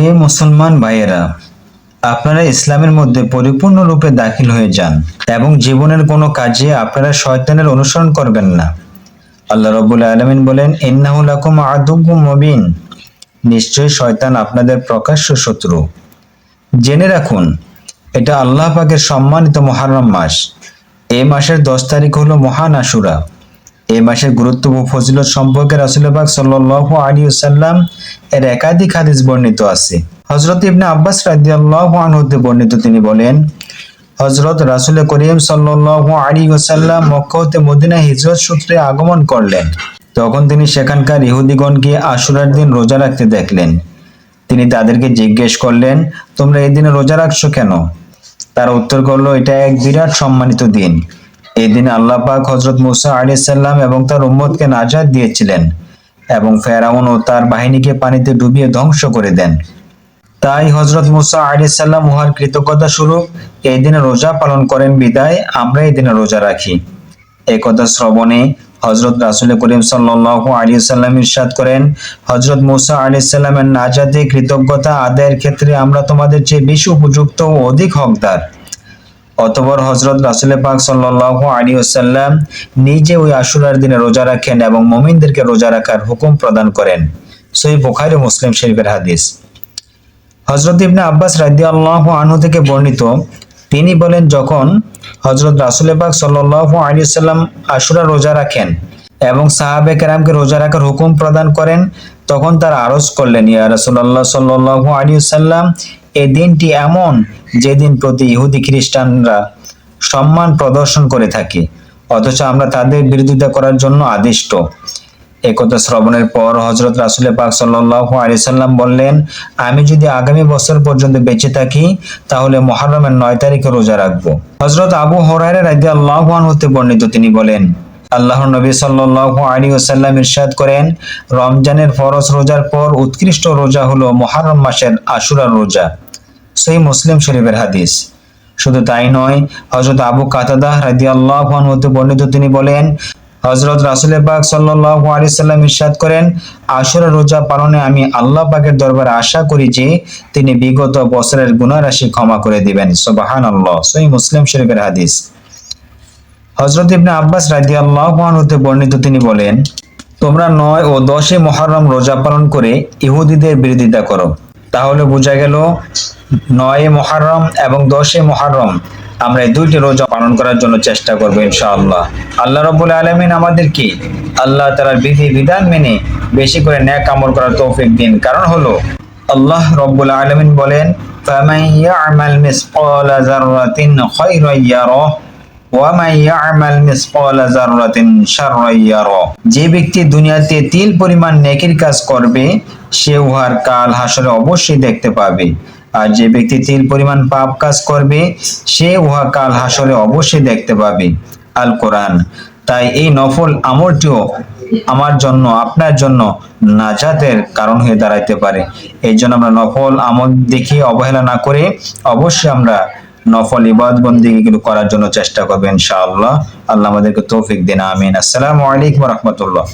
হে মুসলমান ভাইয়েরা, আপনারা ইসলামের মধ্যে পরিপূর্ণরূপে দাখিল হয়ে যান এবং জীবনের কোনো কাজে আপনারা শয়তানের অনুসরণ করবেন না। আল্লাহ রাব্বুল আলামিন বলেন, ইন্নাহু লাকুম আদুউম মুবিন। নিশ্চয়ই শয়তান আপনাদের প্রকাশ্য শত্রু। জেনে রাখুন, এটা আল্লাহ পাকের সম্মানিত মুহররম মাস। এই মাসের 10 তারিখ হলো মহান আশুরা। এই মাসের গুরুত্ব ও ফজিলত সম্পর্কে রাসূল পাক সাল্লাল্লাহু আলাইহি ওয়াসাল্লাম এর একাধিক হাদিস বর্ণিত আছে। হযরত ইবনে আব্বাস রাদিয়াল্লাহু আনহু হতে বর্ণিত, তিনি বলেন, হযরত রাসূল করিম সাল্লাল্লাহু আলাইহি ওয়াসাল্লাম মক্কা হতে মদিনায় হিজরত সূত্রে আগমন করলেন। তখন তিনি সেখানকার ইহুদিগণকে আশুরার দিন রোজা রাখতে দেখলেন। তিনি তাদেরকে জিজ্ঞেস করলেন, তোমরা এই দিনে রোজা রাখছো কেন? তারা উত্তর করলো, এটা এক বিরাট সম্মানিত দিন। এই দিনে আল্লাহ পাক হযরত মূসা আলাইহিস সালাম এবং তার উম্মতকে নাজাত দিয়েছিলেন এবং ফেরাউন ও তার বাহিনীকে পানিতে ডুবিয়ে ধ্বংস করে দেন। তাই হযরত মূসা আলাইহিস সালাম উহার কৃতজ্ঞতা স্বরূপ এই দিনে রোজা পালন করেন বিদায় আমরা এই দিনে রোজা রাখি। এই কথা শ্রবণে হযরত রাসূল করিম সাল্লাল্লাহু আলাইহি ওয়াসাল্লাম ইরশাদ করেন, হযরত মূসা আলাইহিস সালামের নাজাতে কৃতজ্ঞতা আদায়ের ক্ষেত্রে আমরা তোমাদের চেয়ে বেশি উপযুক্ত ও অধিক হকদার। অতঃপর হযরত রাসূল পাক সাল্লাল্লাহু আলাইহি ওয়াসাল্লাম নিজে ওই আশুরার দিনে রোজা রাখেন এবং মুমিনদেরকে রোজা রাখার হুকুম প্রদান করেন। সহিহ বুখারী ও মুসলিম শরীফের হাদিস। হযরত ইবনে আব্বাস রাদিয়াল্লাহু আনহু থেকে বর্ণিত, তিনি বলেন, যখন হযরত রাসূল পাক সাল্লাল্লাহু আলাইহি ওয়াসাল্লাম আশুরা রোজা রাখেন এবং সাহাবে কেরামকে রোজা রাখার হুকুম প্রদান করেন, তখন তারা আরজ করলেন, ইয়া রাসূলুল্লাহ সাল্লাল্লাহু আলাইহি ওয়াসাল্লাম, এই দিনটি এমন যেদিন প্রতি ইহুদি খ্রিস্টানরা সম্মান প্রদর্শন করে থাকে, অথচ আমরা তাদের বিরোধিতা করার জন্য আদিষ্ট। একথা শ্রবণের পর হযরত রাসূল পাক সাল্লাল্লাহু আলাইহি সাল্লাম বললেন, আমি যদি আগামী বছর পর্যন্ত বেঁচে থাকি তাহলে মুহররমের 9 তারিখে রোজা রাখব। হযরত আবু হুরায়রা রাদিয়াল্লাহু আনহু হতে বর্ণিত, তিনি বলেন, আল্লাহর নবী সাল্লাল্লাহু আলাইহি ওয়াসাল্লাম ইরশাদ করেন, রমজানের ফরজ রোজার পর উৎকৃষ্ট রোজা হলো মুহররম মাসের আশুরার রোজা। সহিহ মুসলিম শরীফের হাদিস। শুধু তাই নয়, হযরত আবু কাতাদা রাদিয়াল্লাহু আনহু হতে বর্ণিত, তিনি বলেন, হযরত রাসূল পাক সাল্লাল্লাহু আলাইহি সাল্লাম ইরশাদ করেন, আশুরা রোজা পালনে আমি আল্লাহ পাকের দরবারে আশা করি যে তিনি বিগত বছরের গুনাহ রাশি ক্ষমা করে দিবেন। সুবহানাল্লাহ। সহিহ মুসলিম শরীফের হাদিস। হযরত ইবনে আব্বাস রাদিয়াল্লাহু আনহু হতে বর্ণিত, তিনি বলেন, তোমরা 9 ও 10 মুহররম রোজা পালন করে ইহুদিদের বিরোধিতা করো। তাহলে বোঝা গেল 9 মুহররম এবং 10 মুহররম আমরা এই দুইটি রোজা পালন করার জন্য চেষ্টা করব ইনশাআল্লাহ। আল্লাহ রাব্বুল আলামিন আমাদেরকে আল্লাহ তাআলার বিধি বিধান মেনে বেশি করে নেক আমল করার তৌফিক দিন। কারণ হলো আল্লাহ রাব্বুল আলামিন বলেন, ফামান ইয়া'মাল মিসকালা যাররাতিন খায়রান ইয়ারাহ ওয়া মান ইয়া'মাল মিসকালা যাররাতিন শাররান ইয়ারাহ। যে ব্যক্তি দুনিয়াতে তিল পরিমাণ নেকির কাজ করবে সে উহার কাল হাসরে অবশ্যই দেখতে পাবে, আর যে ব্যক্তি তিল পরিমাণ পাপ কাজ করবে সে উহা কাল হাসরে অবশ্যই দেখতে পাবে। আল কোরআন। তাই এই নফল আমলটিও আমার জন্য আপনার জন্য নাজাতের কারণ হয়ে দাঁড়াইতে পারে। এই জন্য আমরা নফল আমল দেখে অবহেলা না করে অবশ্যই আমরা নফল ইবাদত বন্দেগীগুলো করার জন্য চেষ্টা করব ইনশাআল্লাহ। আল্লাহ আমাদেরকে তৌফিক দিন। আমিন। আসসালামু আলাইকুম ওয়া রাহমাতুল্লাহ।